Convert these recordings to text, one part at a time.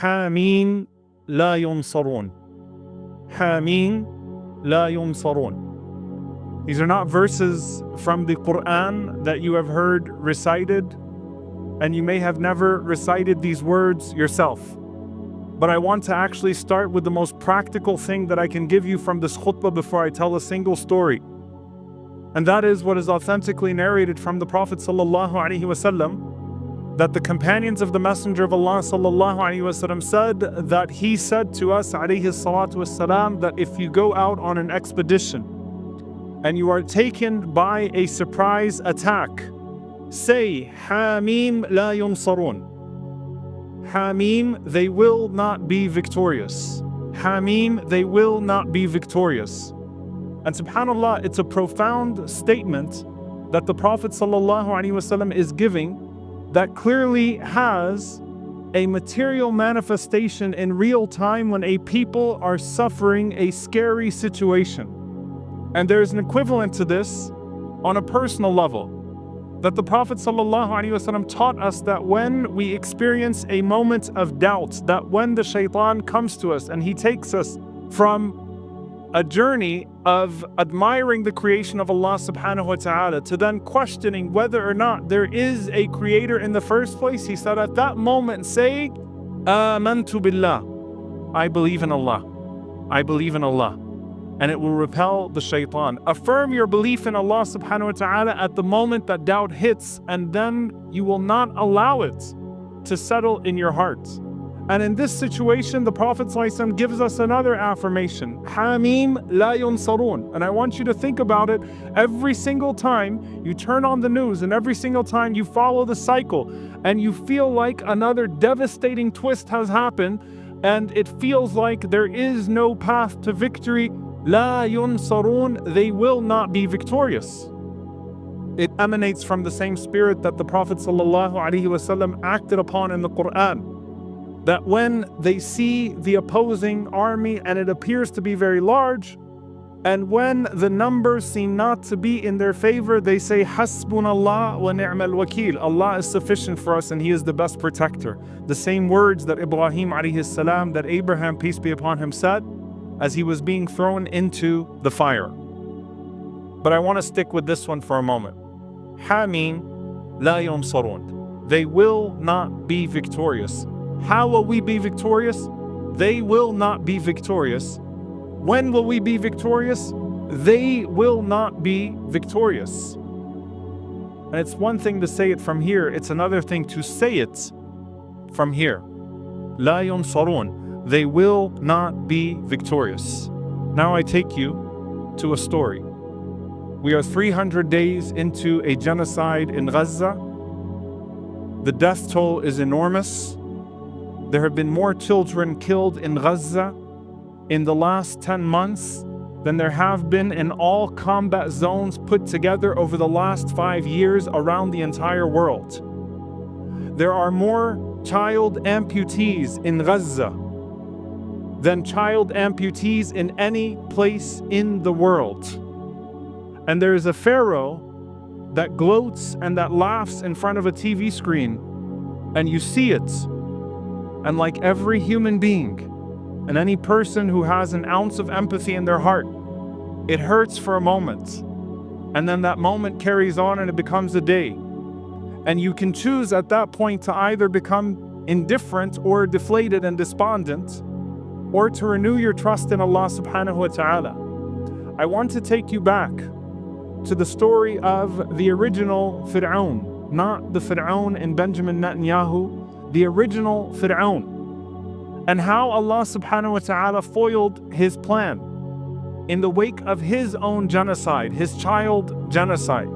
Hameen la yunsarun. Hameen la yunsarun. These are not verses from the Qur'an that you have heard recited, and you may have never recited these words yourself. But I want to actually start with the most practical thing that I can give you from this khutbah before I tell a single story. And that is what is authentically narrated from the Prophet ﷺ, that the companions of the Messenger of Allah ﷺ said that he said to us ﷺ, that if you go out on an expedition and you are taken by a surprise attack, say, Hamim la yunsarun. Hamim, they will not be victorious. Hamim, they will not be victorious. And subhanAllah, it's a profound statement that the Prophet ﷺ is giving that clearly has a material manifestation in real time when a people are suffering a scary situation. And there is an equivalent to this on a personal level, that the Prophet ﷺ taught us that when we experience a moment of doubt, that when the shaitan comes to us and he takes us from a journey of admiring the creation of Allah subhanahu wa ta'ala to then questioning whether or not there is a creator in the first place, he said at that moment, say, Amantu billah. I believe in Allah. I believe in Allah. And it will repel the shaitan. Affirm your belief in Allah subhanahu wa ta'ala at the moment that doubt hits, and then you will not allow it to settle in your heart. And in this situation, the Prophet ﷺ gives us another affirmation, Hamim la yunsarun. And I want you to think about it every single time you turn on the news and every single time you follow the cycle and you feel like another devastating twist has happened and it feels like there is no path to victory. La yunsarun, they will not be victorious. It emanates from the same spirit that the Prophet ﷺ acted upon in the Qur'an. That when they see the opposing army and it appears to be very large, and when the numbers seem not to be in their favor, they say, Hasbunallah wa ni'mal wakil. Allah is sufficient for us and He is the best protector. The same words that Ibrahim alayhi salam, that Abraham, peace be upon him, said as he was being thrown into the fire. But I want to stick with this one for a moment. Hameen la yunsarun. They will not be victorious. How will we be victorious? They will not be victorious. When will we be victorious? They will not be victorious. And it's one thing to say it from here, it's another thing to say it from here. La yunsarun. They will not be victorious. Now I take you to a story. We are 300 days into a genocide in Gaza. The death toll is enormous. There have been more children killed in Gaza in the last 10 months than there have been in all combat zones put together over the last 5 years around the entire world. There are more child amputees in Gaza than child amputees in any place in the world. And there is a pharaoh that gloats and that laughs in front of a TV screen, and you see it. And like every human being, and any person who has an ounce of empathy in their heart, it hurts for a moment. And then that moment carries on and it becomes a day. And you can choose at that point to either become indifferent or deflated and despondent, or to renew your trust in Allah subhanahu wa ta'ala. I want to take you back to the story of the original Fir'aun, not the Fir'aun in Benjamin Netanyahu, the original Fir'aun, and how Allah subhanahu wa ta'ala foiled his plan in the wake of his own genocide, his child genocide.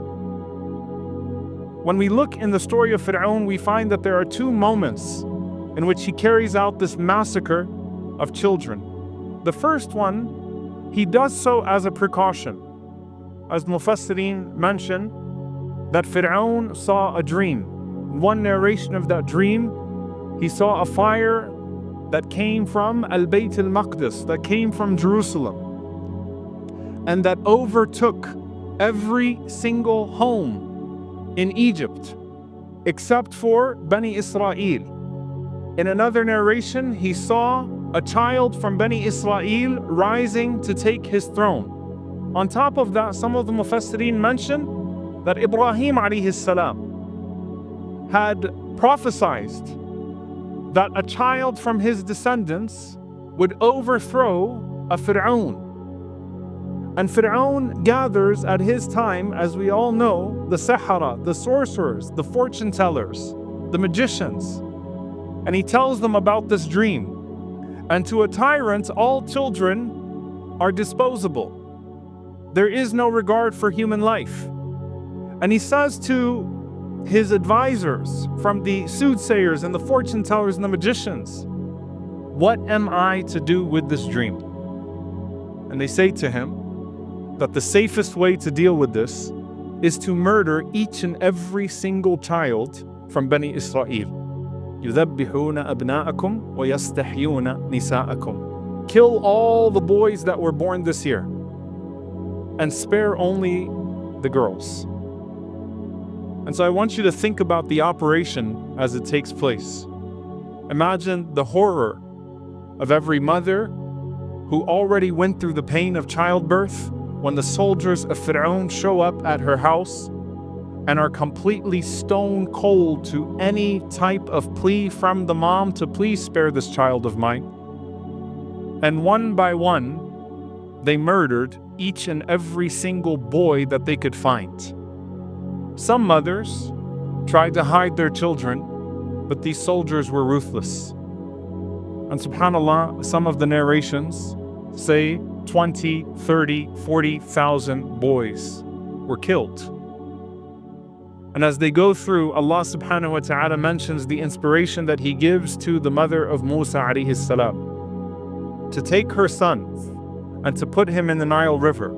When we look in the story of Fir'aun, we find that there are two moments in which he carries out this massacre of children. The first one, he does so as a precaution. As Mufassirin mention, that Fir'aun saw a dream. One narration of that dream, he saw a fire that came from Al-Bayt al-Maqdis, that came from Jerusalem, and that overtook every single home in Egypt except for Bani Isra'il. In another narration, he saw a child from Bani Isra'il rising to take his throne. On top of that, some of the Mufassirin mention that Ibrahim alayhi salam had prophesied that a child from his descendants would overthrow a Fir'aun. And Fir'aun gathers at his time, as we all know, the Sahara, the sorcerers, the fortune tellers, the magicians. And he tells them about this dream. And to a tyrant, all children are disposable. There is no regard for human life. And he says to his advisors, from the soothsayers and the fortune tellers and the magicians, "What am I to do with this dream?" And they say to him that the safest way to deal with this is to murder each and every single child from Bani Isra'il. يُذَبِّحُونَ أَبْنَاءَكُمْ وَيَسْتَحْيُونَ نِسَاءَكُمْ. Kill all the boys that were born this year and spare only the girls. And so I want you to think about the operation as it takes place. Imagine the horror of every mother who already went through the pain of childbirth when the soldiers of Fir'aun show up at her house and are completely stone cold to any type of plea from the mom to please spare this child of mine. And one by one, they murdered each and every single boy that they could find. Some mothers tried to hide their children, but these soldiers were ruthless. And subhanAllah, some of the narrations say 20, 30, 40,000 boys were killed. And as they go through, Allah subhanahu wa ta'ala mentions the inspiration that He gives to the mother of Musa alayhi salam to take her son and to put him in the Nile River.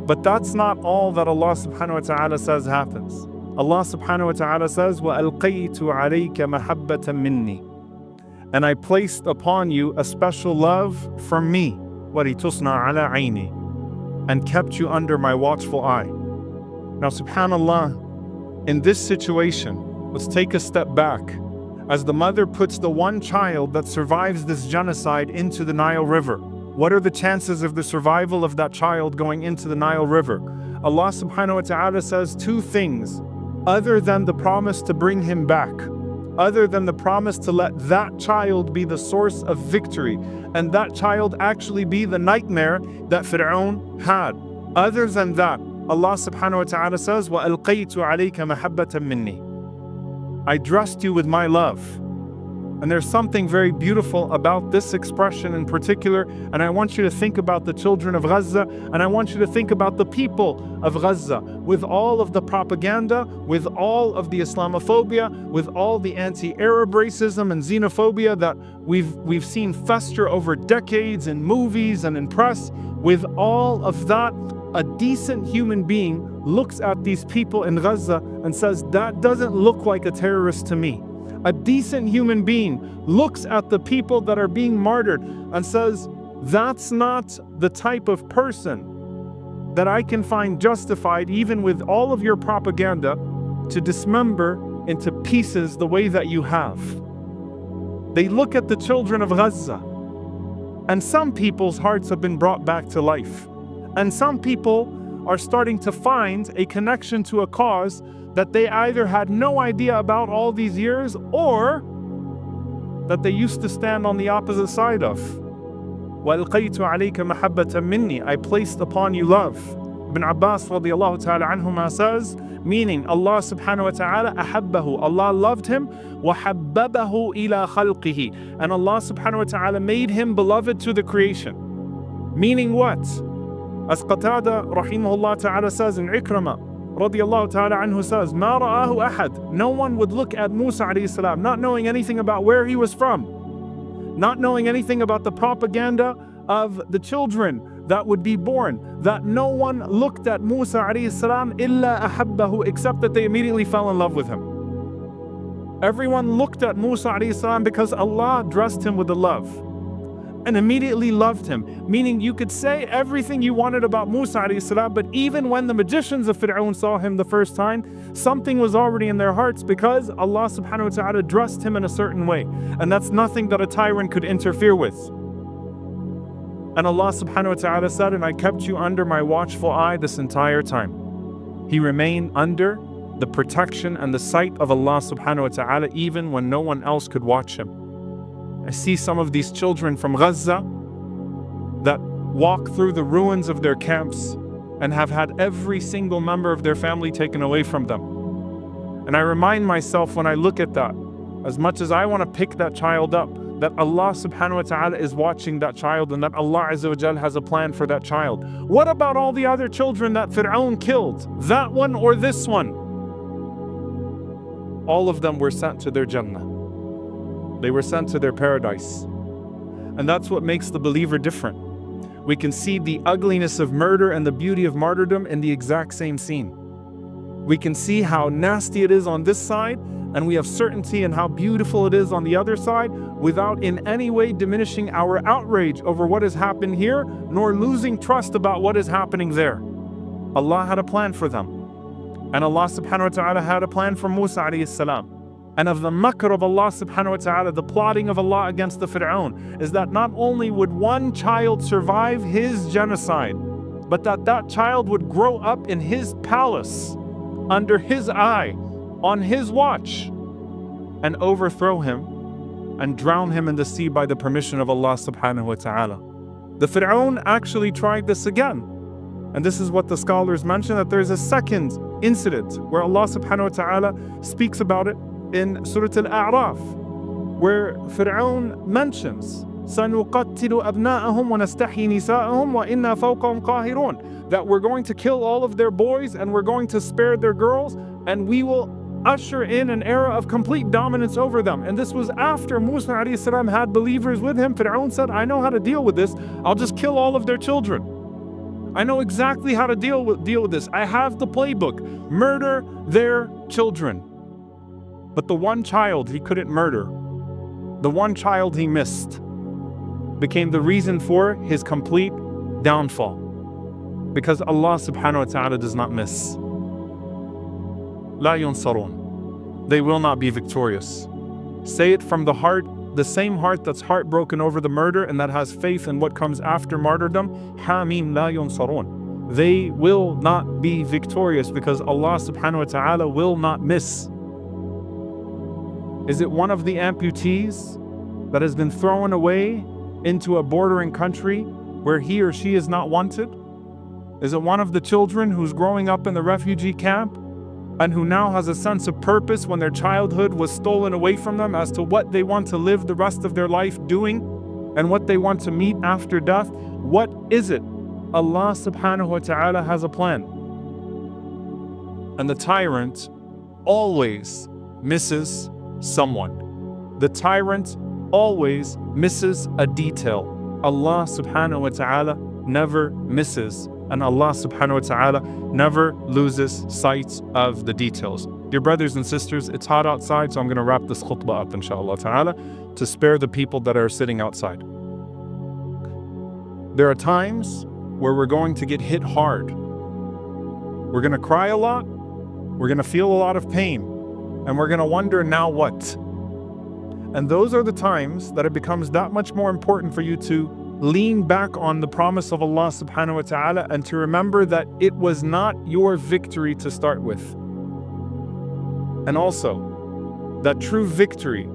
But that's not all that Allah subhanahu wa ta'ala says happens. Allah subhanahu wa ta'ala says, وَأَلْقَيْتُ عَلَيْكَ مَحَبَّةً مِّنِّي. And I placed upon you a special love from me, وَلِتُصْنَعَ عَلَى عَيْنِي, and kept you under my watchful eye. Now subhanallah, in this situation, let's take a step back. As the mother puts the one child that survives this genocide into the Nile River, what are the chances of the survival of that child going into the Nile River? Allah subhanahu wa ta'ala says two things, other than the promise to bring him back, other than the promise to let that child be the source of victory, and that child actually be the nightmare that Fir'aun had. Other than that, Allah subhanahu wa ta'ala says, وَأَلْقَيْتُ عَلَيْكَ مَحَبَّةً مِّنِّي. I dressed you with my love. And there's something very beautiful about this expression in particular, and I want you to think about the children of Gaza, and I want you to think about the people of Gaza, with all of the propaganda, with all of the Islamophobia, with all the anti-Arab racism and xenophobia that we've seen fester over decades in movies and in press. With all of that, a decent human being looks at these people in Gaza and says, that doesn't look like a terrorist to me. A decent human being looks at the people that are being martyred and says, that's not the type of person that I can find justified, even with all of your propaganda, to dismember into pieces the way that you have. They look at the children of Gaza, and some people's hearts have been brought back to life. And some people are starting to find a connection to a cause that they either had no idea about all these years, or that they used to stand on the opposite side of. وَأَلْقَيْتُ عَلَيْكَ مَحَبَّةً مِّنِّي. I placed upon you love. Ibn Abbas radiallahu ta'ala anhuma says, meaning Allah subhanahu wa ta'ala أَحَبَّهُ, Allah loved him, وَحَبَّبَهُ إِلَى خَلْقِهِ, and Allah subhanahu wa ta'ala made him beloved to the creation. Meaning what? As Qatada rahimahullah ta'ala says in Ikramah radiyallahu ta'ala anhu says, مَا رَآهُ أَحَدٍ. No one would look at Musa alayhi salam, not knowing anything about where he was from, not knowing anything about the propaganda of the children that would be born, that no one looked at Musa alayhi salam إِلَّا أَحَبَّهُ, except that they immediately fell in love with him. Everyone looked at Musa alayhi salam because Allah dressed him with the love. and immediately loved him. Meaning you could say everything you wanted about Musa alayhi salam, but even when the magicians of Fir'aun saw him the first time, something was already in their hearts because Allah subhanahu wa ta'ala dressed him in a certain way. And that's nothing that a tyrant could interfere with. And Allah subhanahu wa ta'ala said, and I kept you under my watchful eye this entire time. He remained under the protection and the sight of Allah subhanahu wa ta'ala even when no one else could watch him. I see some of these children from Gaza that walk through the ruins of their camps and have had every single member of their family taken away from them. And I remind myself when I look at that, as much as I want to pick that child up, that Allah subhanahu wa ta'ala is watching that child and that Allah azza wa jal has a plan for that child. What about all the other children that Fir'aun killed? That one or this one? All of them were sent to their Jannah. They were sent to their paradise. And that's what makes the believer different. We can see the ugliness of murder and the beauty of martyrdom in the exact same scene. We can see how nasty it is on this side, and we have certainty in how beautiful it is on the other side, without in any way diminishing our outrage over what has happened here, nor losing trust about what is happening there. Allah had a plan for them. And Allah subhanahu wa ta'ala had a plan for Musa alayhi salam. And of the makr of Allah subhanahu wa ta'ala, the plotting of Allah against the Fir'aun, is that not only would one child survive his genocide, but that child would grow up in his palace, under his eye, on his watch, and overthrow him and drown him in the sea by the permission of Allah subhanahu wa ta'ala. The Fir'aun actually tried this again. And this is what the scholars mention, that there's a second incident where Allah subhanahu wa ta'ala speaks about it in Surah Al-A'raf, where Fir'aun mentions سَنُقَتِّلُ أَبْنَاءَهُمْ وَنَسْتَحْيِي نِسَاءَهُمْ وَإِنَّا فَوْقَهُمْ قَاهِرُونَ, that we're going to kill all of their boys and we're going to spare their girls, and we will usher in an era of complete dominance over them. And this was after Musa alayhi salam had believers with him. Fir'aun said, I know how to deal with this. I'll just kill all of their children. I know exactly how to deal with this. I have the playbook. Murder their children. But the one child he couldn't murder, the one child he missed, became the reason for his complete downfall. Because Allah subhanahu wa ta'ala does not miss. La yunsarun. They will not be victorious. Say it from the heart, the same heart that's heartbroken over the murder and that has faith in what comes after martyrdom. Aamin la yunsarun. They will not be victorious because Allah subhanahu wa ta'ala will not miss. Is it one of the amputees that has been thrown away into a bordering country where he or she is not wanted? Is it one of the children who's growing up in the refugee camp and who now has a sense of purpose when their childhood was stolen away from them as to what they want to live the rest of their life doing and what they want to meet after death? What is it? Allah subhanahu wa ta'ala has a plan. And the tyrant always misses someone. The tyrant always misses a detail. Allah subhanahu wa ta'ala never misses, and Allah subhanahu wa ta'ala never loses sight of the details. Dear brothers and sisters, it's hot outside, so I'm going to wrap this khutbah up inshallah ta'ala to spare the people that are sitting outside. There are times where we're going to get hit hard. We're going to cry a lot, we're going to feel a lot of pain, and we're going to wonder, now what? And those are the times that it becomes that much more important for you to lean back on the promise of Allah subhanahu wa ta'ala and to remember that it was not your victory to start with. And also, that true victory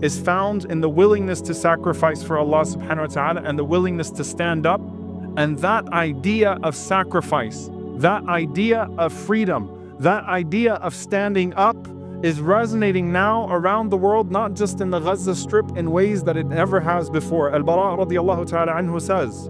is found in the willingness to sacrifice for Allah subhanahu wa ta'ala and the willingness to stand up. And that idea of sacrifice, that idea of freedom, that idea of standing up is resonating now around the world, not just in the Gaza Strip, in ways that it never has before. Al-Bara radiyallahu ta'ala anhu says,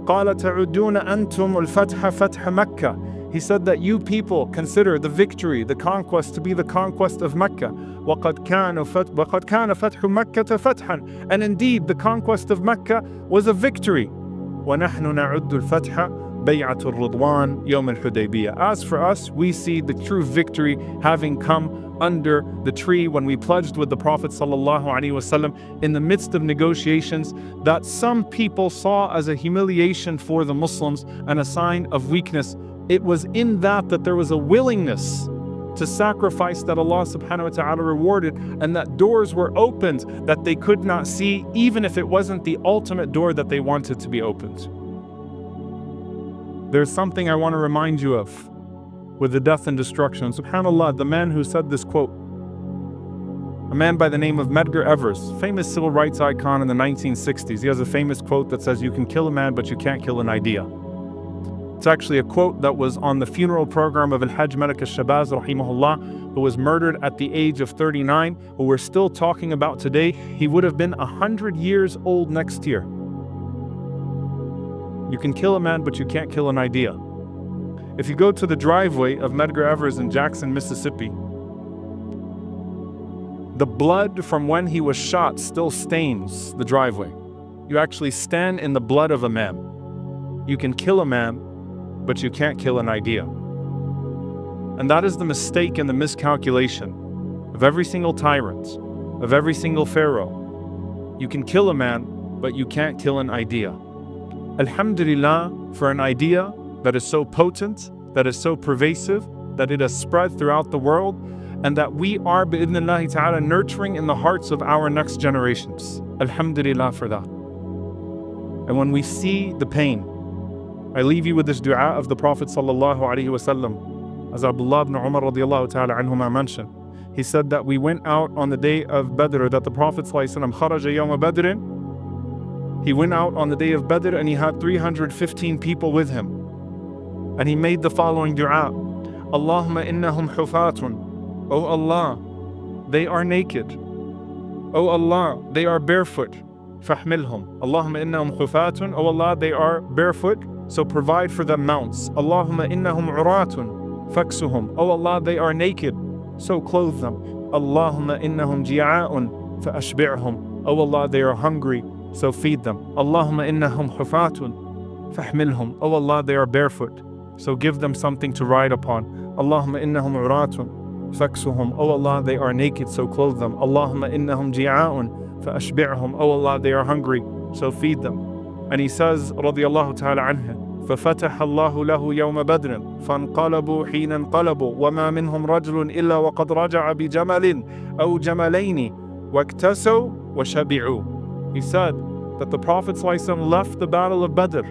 قَالَ تَعُدُّونَ أَنْتُمُ الْفَتْحَ فَتْحَ مَكَّةِ. He said that you people consider the victory, the conquest, to be the conquest of Mecca. وَقَدْ كَانَ فَتْحُ مَكَّةَ فَتْحًا. And indeed, the conquest of Mecca was a victory. وَنَحْنُ نَعُدُّ الْفَتْحَ Bay'atul Ridwan, Yawm al-Hudaybiyah. As for us, we see the true victory having come under the tree when we pledged with the Prophet ﷺ in the midst of negotiations that some people saw as a humiliation for the Muslims and a sign of weakness. It was in that there was a willingness to sacrifice that Allah subhanahu wa ta'ala rewarded, and that doors were opened that they could not see, even if it wasn't the ultimate door that they wanted to be opened. There's something I want to remind you of with the death and destruction. SubhanAllah, the man who said this quote, a man by the name of Medgar Evers, famous civil rights icon in the 1960s. He has a famous quote that says, "You can kill a man, but you can't kill an idea." It's actually a quote that was on the funeral program of Al-Hajj Malik al-Shabazz, rahimahullah, who was murdered at the age of 39, who we're still talking about today. He would have been 100 years old next year. You can kill a man, but you can't kill an idea. If you go to the driveway of Medgar Evers in Jackson, Mississippi, the blood from when he was shot still stains the driveway. You actually stand in the blood of a man. You can kill a man, but you can't kill an idea. And that is the mistake and the miscalculation of every single tyrant, of every single pharaoh. You can kill a man, but you can't kill an idea. Alhamdulillah for an idea that is so potent, that is so pervasive, that it has spread throughout the world, and that we are, bi'idhnillahi ta'ala, nurturing in the hearts of our next generations. Alhamdulillah for that. And when we see the pain, I leave you with this dua of the Prophet sallallahu alaihi wasallam, as Abdullah ibn Umar radiallahu ta'ala anhuma mentioned. He said that we went out on the day of Badr, that the Prophet sallallahu alaihi wasallam kharaja yawma Badrin. He went out on the day of Badr and he had 315 people with him. And he made the following dua: Allahumma innahum hufatun. Oh Allah, they are naked. Oh Allah, they are barefoot. Fahmilhum. Allahumma innahum hufatun. Oh Allah, they are barefoot, so provide for them mounts. Allahumma innahum uratun. Faksuhum. Oh Allah, they are naked, so clothe them. Allahumma innahum ji'a'un. Fa'ashbi'hum. Oh Allah, they are hungry, so feed them. Allahumma innahum hufatun. Fahmilhum. Oh Allah, they are barefoot, so give them something to ride upon. Allahumma innahum uratun. Faksuhum. Oh Allah, they are naked, so clothe them. Allahumma innahum ji'a'un. فأشبعهم. Oh Allah, they are hungry, so feed them. And he says, radiyallahu ta'ala anhu, ففتح الله له يوم بدر فانقلبوا حين انقلبوا وما منهم رجل إلا وقد رجع بجمل أو جملين واكتسوا وشبعوا. He said that the Prophet ﷺ left the battle of Badr,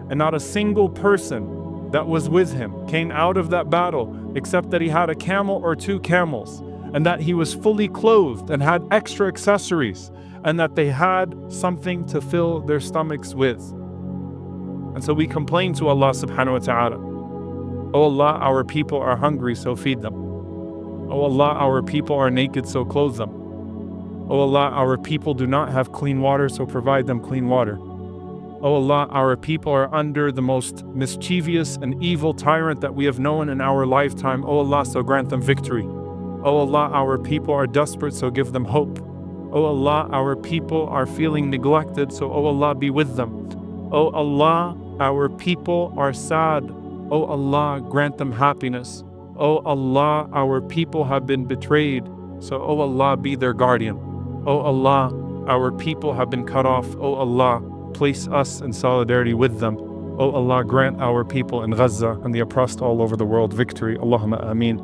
and not a single person that was with him came out of that battle except that he had a camel or two camels, and that he was fully clothed and had extra accessories, and that they had something to fill their stomachs with. And so we complain to Allah subhanahu wa ta'ala, Oh Allah, our people are hungry, so feed them. Oh Allah, our people are naked, so clothe them. Oh Allah, our people do not have clean water, so provide them clean water. Oh Allah, our people are under the most mischievous and evil tyrant that we have known in our lifetime. Oh Allah, so grant them victory. Oh Allah, our people are desperate, so give them hope. Oh Allah, our people are feeling neglected, so oh Allah, be with them. Oh Allah, our people are sad. Oh Allah, grant them happiness. Oh Allah, our people have been betrayed, so oh Allah, be their guardian. Oh Allah, our people have been cut off. Oh Allah, place us in solidarity with them. Oh Allah, grant our people in Gaza and the oppressed all over the world victory. Allahumma Aamin.